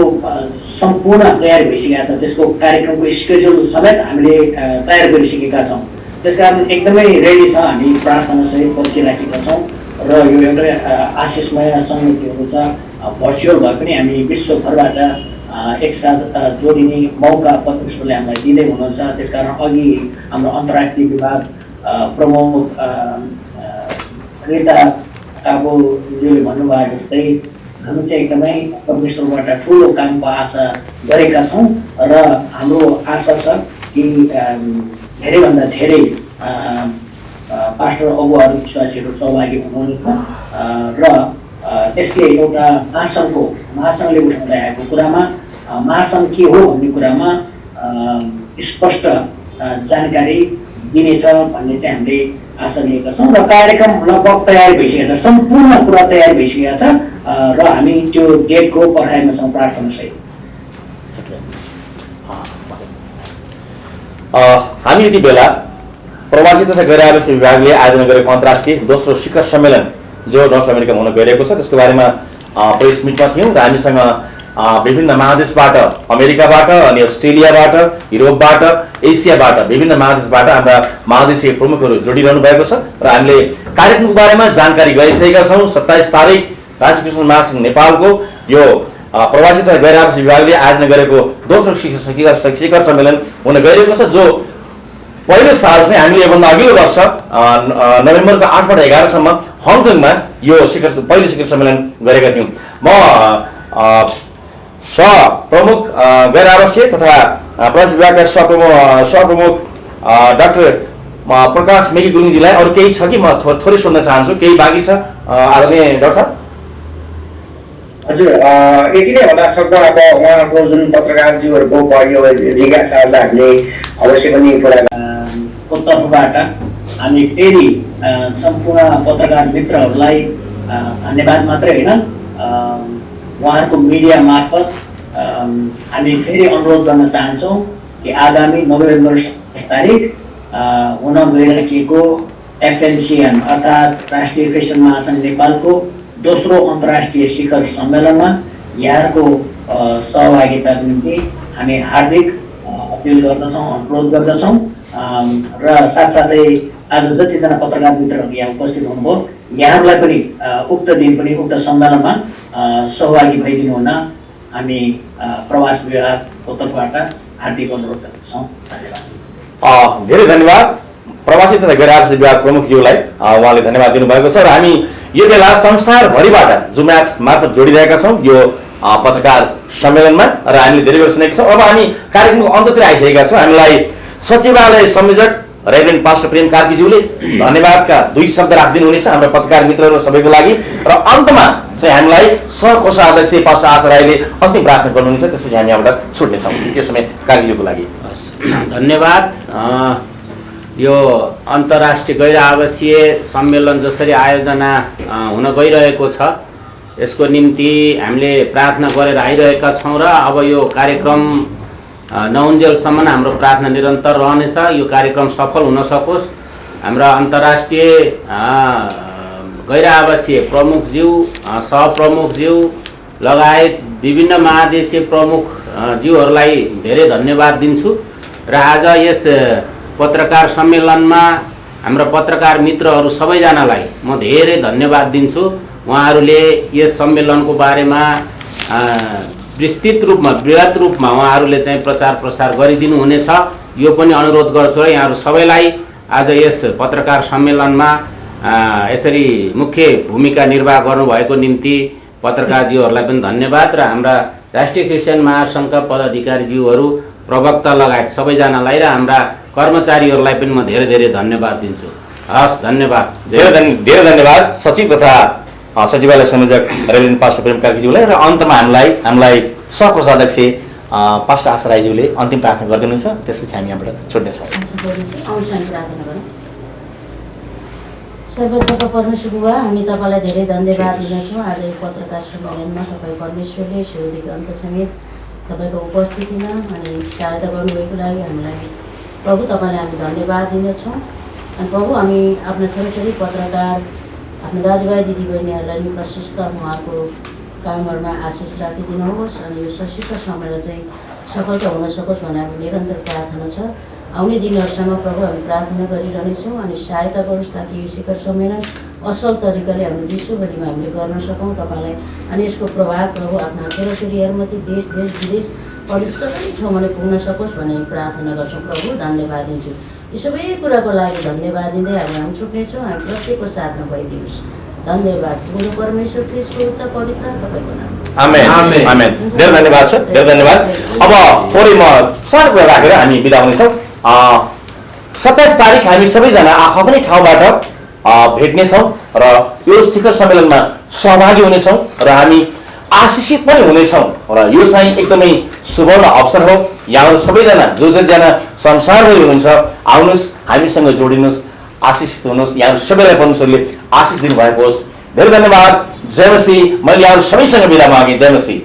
सम्पूर्ण तयारी भइसकेका छ, त्यसको कार्यक्रमको स्केड्युल समेत हामीले तयार गरिसकेका छौँ। त्यसकारण एकदमै रेडी छ, हामी प्रार्थनासहित पर्खिराखेका छौँ र यो एउटै आशिषमय सङ्गतिहरू छ। भर्चुअल भए पनि हामी विश्वभरबाट एकसाथ जोडिने मौका परमेश्वरले हामीलाई दिँदै हुनुहुन्छ। त्यसकारण अघि हाम्रो अन्तर्राष्ट्रिय विभाग प्रमुख रीता काबुज्यूले भन्नुभयो जस्तै हामी चाहिँ एकदमै परमेश्वरबाट ठुलो कामको आशा गरेका छौँ र हाम्रो आशा छ कि धेरैभन्दा धेरै पास्टर अगुवाहरू विश्वासीहरू सहभागी हुनुहुन्छ र यसले एउटा महासङ्घले उठाउँदै आएको कुरामा महासङ्घ के हो भन्ने कुरामा स्पष्ट जानकारी दिनेछ भन्ने चाहिँ हामीले आशा लिएका छौँ र कार्यक्रम लगभग तयार भइसकेको छ, सम्पूर्ण कुरा तयार भइसकेको छ र हामी त्यो डेटको पर्खाइमा छौँ प्रार्थनासहित। हामी यति बेला प्रवासी तथा गैर आवासीय विभागले आयोजना गरेको अन्तर्राष्ट्रिय दोस्रो शिखर सम्मेलन जो नर्थ अमेरिकामा हुन गइरहेको छ त्यसको बारेमा प्रेस मिटमा थियौँ र हामीसँग विभिन्न महादेशबाट, अमेरिकाबाट अनि अस्ट्रेलियाबाट, युरोपबाट, एसियाबाट, विभिन्न महादेशबाट हाम्रा महादेशीय प्रमुखहरू जोडिरहनु भएको छ र हामीले कार्यक्रमको बारेमा जानकारी गराइसकेका छौँ। 27 तारिक राजकृष्ण महासङ्घ नेपालको यो प्रवासी तथा गैर आवासीय विभागले आयोजना गरेको दोस्रो शिखर सम्मेलन हुन गइरहेको छ, जो पहिलो साल चाहिँ हामीले योभन्दा अघिल्लो वर्ष नोभेम्बरको 8बाट 11सम्म हङकङमा यो पहिलो शिखर सम्मेलन गरेका थियौँ। म प्रमुख गैर आवासीय तथा प्रवासी विभागका सहप्रमुख डाक्टर प्रकाश मेगी गुरुङजीलाई अरू केही छ कि म थोरै सोध्न चाहन्छु, केही बाँकी छ आदरणीय डाक्टर साहब? हजुर, यति नै होला सक्दो अब उहाँहरूको जुन पत्रकारज्यूहरूको यो जिज्ञासाहरूलाई हामीले अवश्य पनि पुरा को तर्फबाट हामी फेरि सम्पूर्ण पत्रकार मित्रहरूलाई धन्यवाद मात्रै होइन, उहाँहरूको मिडिया मार्फत हामी फेरि अनुरोध गर्न चाहन्छौँ कि आगामी नोभेम्बर 27 तारिक हुन गइरहेको एफएनसिएन अर्थात् राष्ट्रिय क्रिस्चियन महासङ्घ नेपालको दोस्रो अन्तर्राष्ट्रिय शिखर सम्मेलनमा यहाँहरूको सहभागिताको निम्ति हामी हार्दिक अपिल गर्दछौँ, अनुरोध गर्दछौँ र साथसाथै आज जतिजना पत्रकार मित्रहरू यहाँ उपस्थित हुनुभयो यहाँहरूलाई पनि उक्त दिन पनि उक्त सम्मेलनमा सहभागी भइदिनु हुन हामी प्रवास विभागको तर्फबाट हार्दिक अनुरोध गर्दछौँ। धन्यवाद। धेरै धन्यवाद प्रवासी तथा गैर आवासीय विभाग प्रमुखज्यूलाई उहाँले धन्यवाद दिनुभएको छ र हामी यो बेला संसारभरिबाट जुम एप मार्फत जोडिरहेका छौँ यो पत्रकार सम्मेलनमा र हामीले धेरै बेर सुनेका छौँ। अब हामी कार्यक्रमको अन्ततिर आइसकेका छौँ। हामीलाई सचिवालय संयोजक रेभरेन्ड पास्टर प्रेम कार्कीज्यूले धन्यवादका 2 शब्द राखिदिनु हुनेछ हाम्रो पत्रकार मित्रहरू सबैको लागि र अन्तमा चाहिँ हामीलाई सहकोषाध्यक्ष पास्टर आशा राईले अन्तिम प्रार्थना गर्नुहुनेछ, त्यसपछि हामी यहाँबाट छुट्नेछौँ। यो समय कार्कीज्यूको लागि धन्यवाद। यो अन्तर्राष्ट्रिय गैर आवासीय सम्मेलन जसरी आयोजना हुन गइरहेको छ यसको निम्ति हामीले प्रार्थना गरेर आइरहेका छौँ र अब यो कार्यक्रम नहुन्जेलसम्म हाम्रो प्रार्थना निरन्तर रहनेछ। यो कार्यक्रम सफल हुन सकोस्। हाम्रा अन्तर्राष्ट्रिय गैर आवासीय प्रमुखज्यू सहप्रमुखज्यू लगायत विभिन्न महादेशीय प्रमुखज्यूहरूलाई धेरै धन्यवाद दिन्छु र आज यस पत्रकार सम्मेलनमा हाम्रा पत्रकार मित्रहरू सबैजनालाई म धेरै धन्यवाद दिन्छु। उहाँहरूले यस सम्मेलनको बारेमा विस्तृत रूपमा बृहत रूपमा उहाँहरूले चाहिँ प्रचार प्रसार गरिदिनु हुनेछ। यो पनि अनुरोध गर्छु है यहाँहरू सबैलाई आज यस पत्रकार सम्मेलनमा यसरी मुख्य भूमिका निर्वाह गर्नुभएको निम्ति पत्रकारज्यूहरूलाई पनि धन्यवाद र हाम्रा राष्ट्रिय क्रिस्चियन महासङ्घका पदाधिकारीज्यूहरू प्रवक्ता लगायत सबैजनालाई र हाम्रा कर्मचारीहरूलाई पनि म धेरै धेरै धन्यवाद दिन्छु। हस्, धन्यवाद। धेरै धन्यवाद सचिव तथा सचिवालय संयोजक रेभरेन्ड पास्टर प्रेम कार्कीज्यूलाई र अन्तमा हामीलाई सहकोषाध्यक्ष पास्टर आशा राईज्यूले अन्तिम प्रार्थना गरिदिनुहुन्छ, त्यसपछि हामी यहाँबाट छुट्नेछौँ। सर्वोच्चको परमेश्वर बुबा, हामी तपाईँलाई धेरै धन्यवाद दिँदछौँ। आज यो पत्रकार सम्मेलनमा तपाईँ परमेश्वरले सुरुदेखि अन्तसमेत तपाईँको उपस्थितिमा अनि सहायता गर्नुभएको लागि हामीलाई प्रभु तपाईँलाई हामी धन्यवाद दिँदछौँ। अनि प्रभु हामी आफ्ना छोराछोरी पत्रकार आफ्नो दाजुभाइ दिदीबहिनीहरूलाई नि प्रशस्त उहाँहरूको कामहरूमा आशिष राखिदिनुहोस् अनि यो शिखर सम्मेलन चाहिँ सफलता हुन सकोस् भन्ने हामी निरन्तर प्रार्थना छ। आउने दिनहरूसम्म प्रभु हामी प्रार्थना गरिरहनेछौँ अनि सहायता गरोस् ताकि यो शिखर सम्मेलन असल तरिकाले हामीले विश्वभरिमा हामीले गर्न सकौँ तपाईँलाई अनि यसको प्रभाव प्रभु आफ्ना छोराछोरीहरूमाथि देश विदेश अरू सबै ठाउँमा पुग्न सकोस् भन्ने प्रार्थना गर्छौँ। प्रभु धन्यवाद दिन्छु। यो सबै कुराको लागि धन्यवाद दिँदै हामी छुट्नेछौँ। हामी प्रत्येकको साथमा भइदिनुहोस्। धन्यवाद। जिउँदो परमेश्वर ख्रीष्टको उच्च पवित्र तपाईँको नाम। आमेन आमेन। धेरै धन्यवाद छ, धेरै धन्यवाद। अब थोरै म सानो कुरा राखेर हामी बिदा हुनेछौँ। 27 तारिक हामी सबैजना आफ्नै ठाउँबाट भेट्नेछौँ र यो शिखर सम्मेलनमा सहभागी हुनेछौँ र हामी आशिषित पनि हुनेछौँ र यो चाहिँ एकदमै सुवर्ण अवसर हो। यहाँ सबैजना जसजना संसारभरि हुनुहुन्छ आउनुहोस्, हामीसँग जोडिनुहोस्, आशिषित हुनुहोस्। यहाँ सबैलाई परमेश्वरले आशिष दिनुभएको होस्। धेरै धन्यवाद। जय मसीह। मैले यहाँ सबैसँग बिदा मागेँ। जय मसीह।